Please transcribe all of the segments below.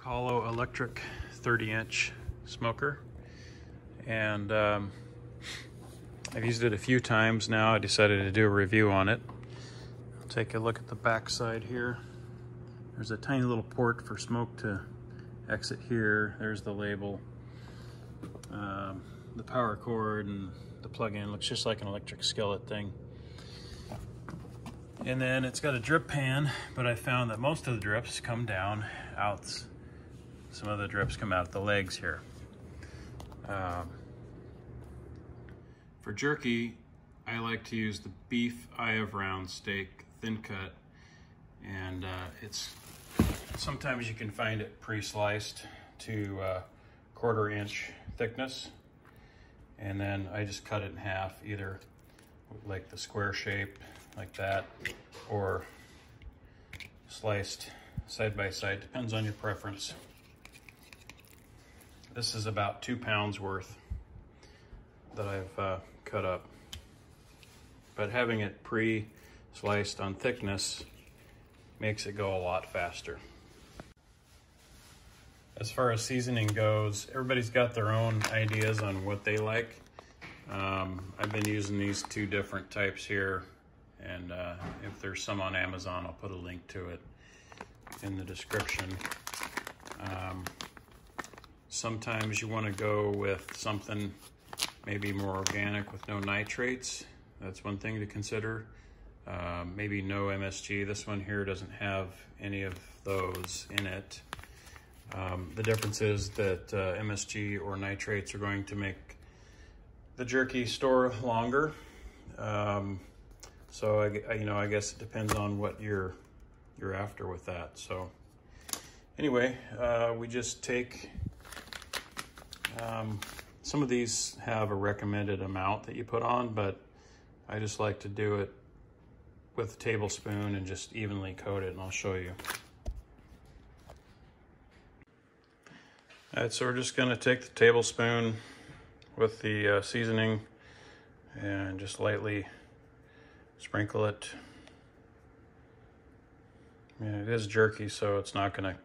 Hollow electric 30-inch smoker, and I've used it a few times now. I decided to do a review on it. I'll take a look at the back side here. There's a tiny little port for smoke to exit here. There's the label, the power cord, and the plug-in. Looks just like an electric skillet thing. And then it's got a drip pan, but I found that most of the drips come down out. Some of the drips come out the legs here. For jerky, I like to use the beef eye of round steak thin cut, and it's sometimes you can find it pre-sliced to 1/4 inch thickness, and then I just cut it in half, either like the square shape like that, or sliced side by side, depends on your preference. This is about 2 pounds worth that I've cut up, but having it pre-sliced on thickness makes it go a lot faster. As far as seasoning goes, everybody's got their own ideas on what they like. I've been using these 2 different types here, and if there's some on Amazon, I'll put a link to it in the description. Sometimes you want to go with something maybe more organic with no nitrates. That's one thing to consider. Maybe no MSG. This one here doesn't have any of those in it. The difference is that MSG or nitrates are going to make the jerky store longer. So I guess it depends on what you're after with that. So anyway, we just take some of these have a recommended amount that you put on, but I just like to do it with a tablespoon and just evenly coat it, and I'll show you. All right, so we're just gonna take the tablespoon with the seasoning and just lightly sprinkle it. I mean, it is jerky, so it's not gonna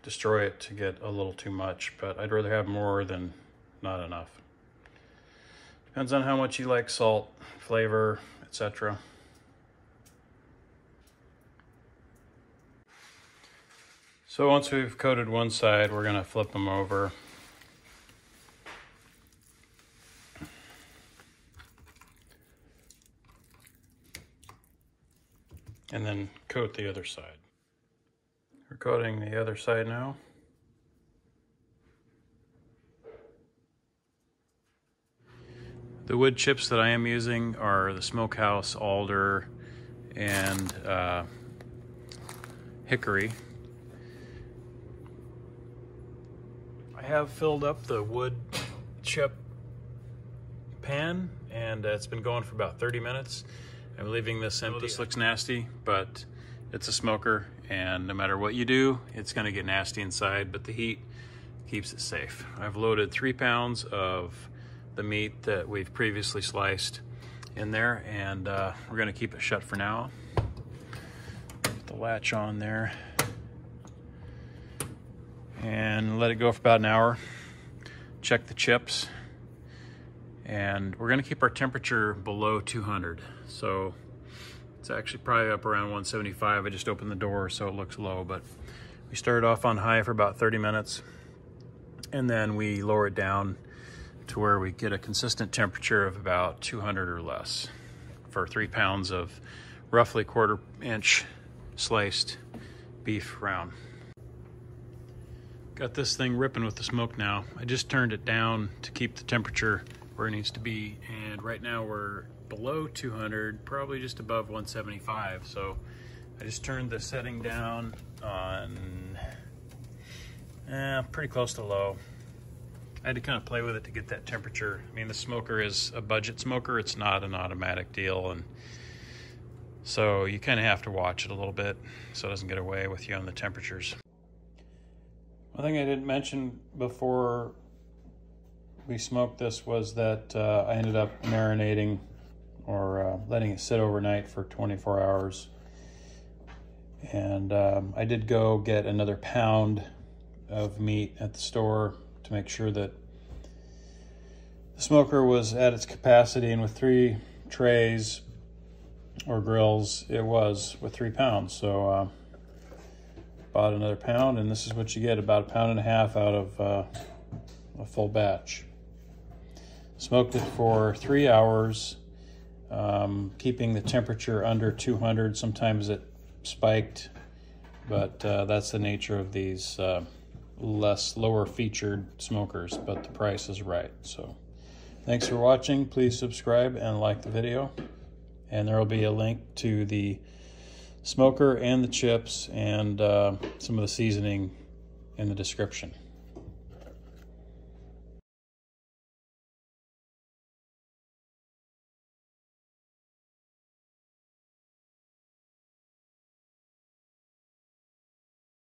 destroy it to get a little too much, but I'd rather have more than not enough. Depends on how much you like salt, flavor, etc. So once we've coated one side, we're gonna flip them over. And then coat the other side. We're coating the other side now. The wood chips that I am using are the Smokehouse Alder and Hickory. I have filled up the wood chip pan, and it's been going for about 30 minutes. I'm leaving this empty. This looks nasty, but it's a smoker, and no matter what you do, it's gonna get nasty inside, but the heat keeps it safe. I've loaded 3 pounds of the meat that we've previously sliced in there, and we're gonna keep it shut for now. Put the latch on there and let it go for about an hour. Check the chips, and we're gonna keep our temperature below 200. So it's actually probably up around 175. I just opened the door so it looks low, but we started off on high for about 30 minutes, and then we lower it down to where we get a consistent temperature of about 200 or less for 3 pounds of roughly 1/4 inch sliced beef round. Got this thing ripping with the smoke now. I just turned it down to keep the temperature where it needs to be, and right now we're below 200, probably just above 175. So I just turned the setting down on pretty close to low. I had to kind of play with it to get that temperature. I mean, the smoker is a budget smoker. It's not an automatic deal, and so you kind of have to watch it a little bit so it doesn't get away with you on the temperatures. One thing I didn't mention before we smoked this was that I ended up marinating or letting it sit overnight for 24 hours. And I did go get another pound of meat at the store to make sure that the smoker was at its capacity, and with 3 trays or grills, it was with 3 pounds. So bought another pound, and this is what you get, about 1.5 pounds out of a full batch. Smoked it for 3 hours, keeping the temperature under 200. Sometimes it spiked, but that's the nature of these lower featured smokers, but the price is right. So thanks for watching. Please subscribe and like the video, and there will be a link to the smoker and the chips and some of the seasoning in the description.